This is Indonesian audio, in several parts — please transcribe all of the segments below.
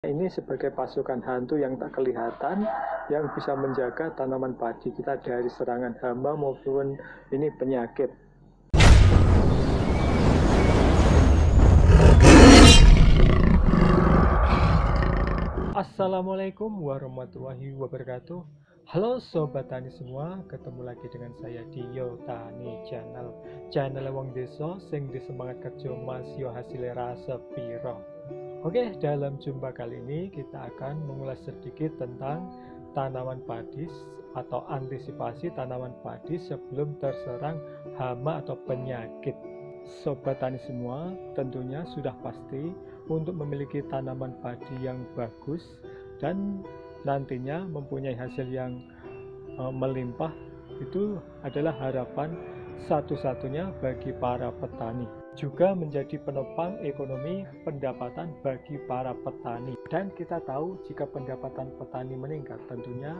Ini sebagai pasukan hantu yang tak kelihatan yang bisa menjaga tanaman padi kita dari serangan hama maupun ini penyakit. Assalamualaikum warahmatullahi wabarakatuh. Halo Sobat Tani semua, ketemu lagi dengan saya di Yo Tani Channel wong desa sing disemangat kerja masio hasilnya rasa piro. Oke, dalam jumpa kali ini kita akan mengulas sedikit tentang tanaman padi atau antisipasi tanaman padi sebelum terserang hama atau penyakit. Sobat Tani semua, tentunya sudah pasti untuk memiliki tanaman padi yang bagus dan nantinya mempunyai hasil yang melimpah itu adalah harapan satu-satunya bagi para petani, juga menjadi penopang ekonomi pendapatan bagi para petani. Dan kita tahu jika pendapatan petani meningkat, tentunya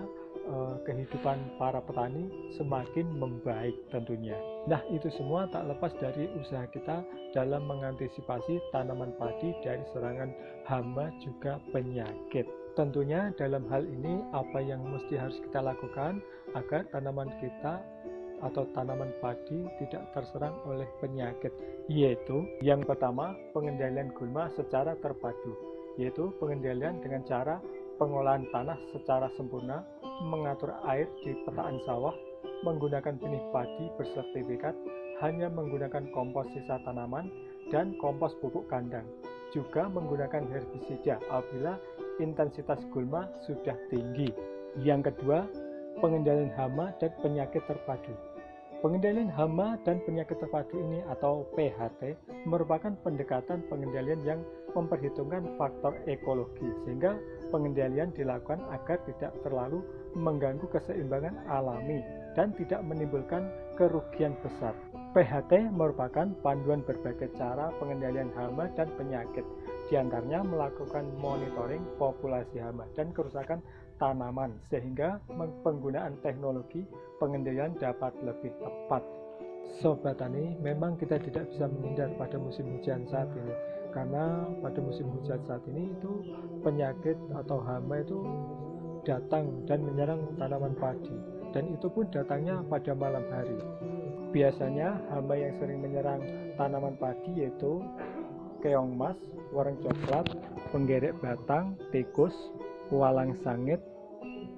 kehidupan para petani semakin membaik tentunya. Nah, itu semua tak lepas dari usaha kita dalam mengantisipasi tanaman padi dari serangan hama juga penyakit. Tentunya dalam hal ini apa yang mesti harus kita lakukan agar tanaman kita atau tanaman padi tidak terserang oleh penyakit, yaitu yang pertama pengendalian gulma secara terpadu, yaitu pengendalian dengan cara pengolahan tanah secara sempurna, mengatur air di petaan sawah, menggunakan benih padi bersertifikat, hanya menggunakan kompos sisa tanaman dan kompos pupuk kandang, juga menggunakan herbisida apabila intensitas gulma sudah tinggi. Yang kedua, pengendalian hama dan penyakit terpadu. Pengendalian hama dan penyakit terpadu ini atau PHT merupakan pendekatan pengendalian yang memperhitungkan faktor ekologi, sehingga pengendalian dilakukan agar tidak terlalu mengganggu keseimbangan alami dan tidak menimbulkan kerugian besar. PHT merupakan panduan berbagai cara pengendalian hama dan penyakit, diantaranya melakukan monitoring populasi hama dan kerusakan tanaman, sehingga penggunaan teknologi pengendalian dapat lebih tepat. Sobat Tani, memang kita tidak bisa menghindar pada musim hujan saat ini, karena pada musim hujan saat ini itu penyakit atau hama itu datang dan menyerang tanaman padi, dan itu pun datangnya pada malam hari. Biasanya hama yang sering menyerang tanaman padi yaitu keong mas, wareng coklat, penggerek batang, tikus, walang sangit,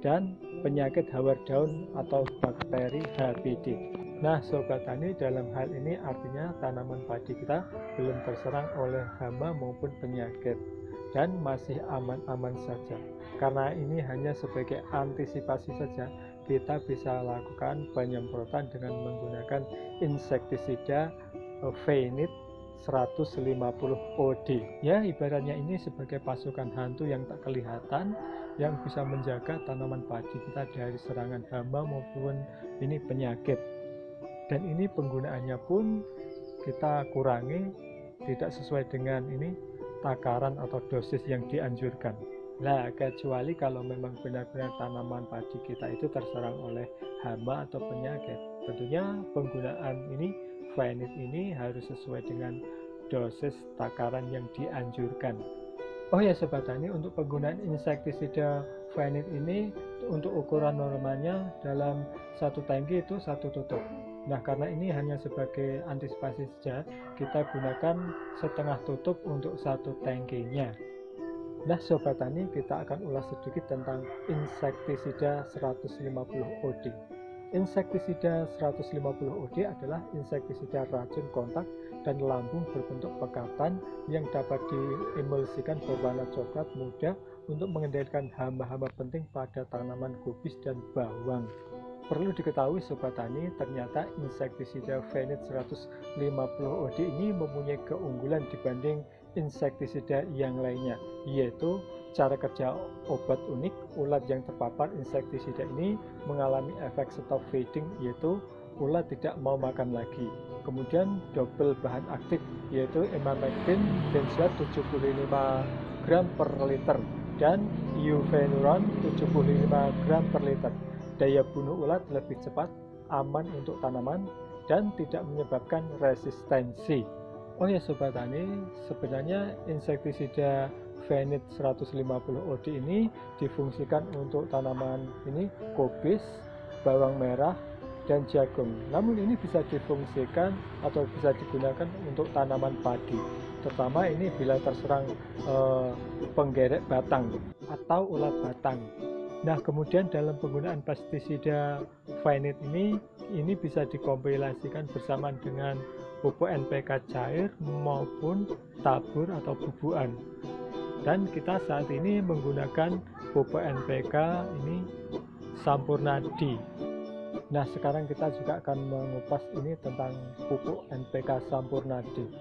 dan penyakit hawar daun atau bakteri HBD. Nah, Sobat Tani, dalam hal ini artinya tanaman padi kita belum terserang oleh hama maupun penyakit dan masih aman-aman saja. Karena ini hanya sebagai antisipasi saja, kita bisa lakukan penyemprotan dengan menggunakan insektisida Fenit 150 OD. Ya, ibaratnya ini sebagai pasukan hantu yang tak kelihatan yang bisa menjaga tanaman padi kita dari serangan hama maupun ini penyakit. Dan ini penggunaannya pun kita kurangi, tidak sesuai dengan ini takaran atau dosis yang dianjurkan. Nah, kecuali kalau memang benar-benar tanaman padi kita itu terserang oleh hama atau penyakit, tentunya penggunaan ini Fenit ini harus sesuai dengan dosis takaran yang dianjurkan. Oh ya Sobat Tani, untuk penggunaan insektisida Fenit ini untuk ukuran normalnya dalam satu tangki itu satu tutup. Nah, karena ini hanya sebagai antisipasi saja, kita gunakan setengah tutup untuk satu tangkinya. Nah Sobat Tani, kita akan ulas sedikit tentang insektisida 150 OD. Insektisida 150 OD adalah insektisida racun kontak dan lambung berbentuk pekatan yang dapat diemulsikan berwarna coklat muda untuk mengendalikan hama-hama penting pada tanaman kubis dan bawang. Perlu diketahui Sobat Tani, ternyata insektisida Fenit 150 OD ini mempunyai keunggulan dibanding insektisida yang lainnya, yaitu cara kerja obat unik. Ulat yang terpapar insektisida ini mengalami efek stop feeding, yaitu ulat tidak mau makan lagi. Kemudian double bahan aktif, yaitu emamectin benzoat 75 gram per liter dan iofenuron 75 gram per liter. Daya bunuh ulat lebih cepat, aman untuk tanaman, dan tidak menyebabkan resistensi. Oh ya Sobat Tani, sebenarnya insektisida Fenit 150 OD ini difungsikan untuk tanaman ini kubis, bawang merah, dan jagung. Namun ini bisa difungsikan atau bisa digunakan untuk tanaman padi, terutama ini bila terserang penggerek batang atau ulat batang. Nah, kemudian dalam penggunaan pestisida Fenit ini bisa dikompilasikan bersamaan dengan pupuk NPK cair maupun tabur atau bubukan. Dan kita saat ini menggunakan pupuk NPK ini Sampurna D. Nah, sekarang kita juga akan mengupas ini tentang pupuk NPK Sampurna D.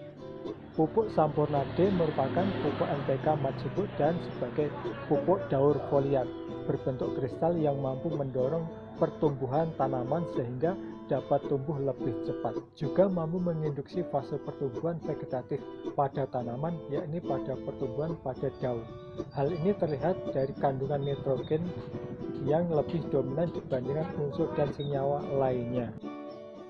Pupuk Sampurna D merupakan pupuk NPK majemuk dan sebagai pupuk daur foliar berbentuk kristal yang mampu mendorong pertumbuhan tanaman sehingga dapat tumbuh lebih cepat. Juga mampu menginduksi fase pertumbuhan vegetatif pada tanaman, yakni pada pertumbuhan pada daun. Hal ini terlihat dari kandungan nitrogen yang lebih dominan dibandingkan unsur dan senyawa lainnya.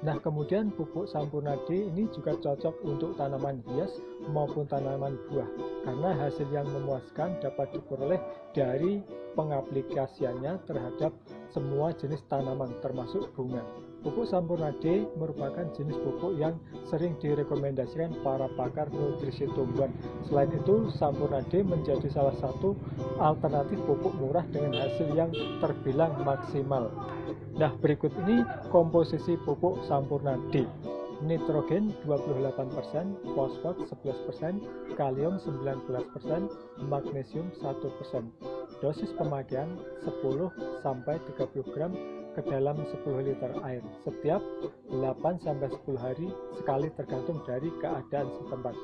Nah, kemudian pupuk Sampurna D ini juga cocok untuk tanaman hias maupun tanaman buah, karena hasil yang memuaskan dapat diperoleh dari pengaplikasiannya terhadap semua jenis tanaman termasuk bunga. Pupuk Sampurna D merupakan jenis pupuk yang sering direkomendasikan para pakar nutrisi tumbuhan. Selain itu, Sampurna D menjadi salah satu alternatif pupuk murah dengan hasil yang terbilang maksimal. Nah, berikut ini komposisi pupuk Sampurna D. Nitrogen 28%, fosfat 11%, kalium 19%, magnesium 1%. Dosis pemakaian 10-30 gram ke dalam 10 liter air setiap 8-10 hari sekali tergantung dari keadaan setempat.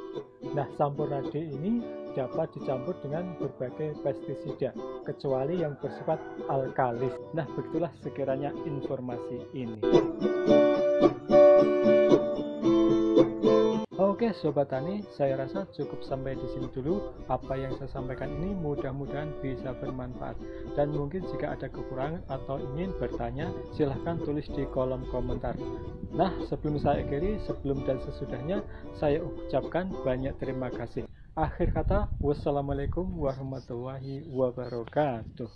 Nah, Sampurna D ini dapat dicampur dengan berbagai pestisida kecuali yang bersifat alkalis. Nah, begitulah sekiranya informasi ini. Oke Sobat Tani, saya rasa cukup sampai di sini dulu. Apa yang saya sampaikan ini mudah-mudahan bisa bermanfaat. Dan mungkin jika ada kekurangan atau ingin bertanya, silahkan tulis di kolom komentar. Nah, sebelum saya akhiri, sebelum dan sesudahnya, saya ucapkan banyak terima kasih. Akhir kata, wassalamualaikum warahmatullahi wabarakatuh.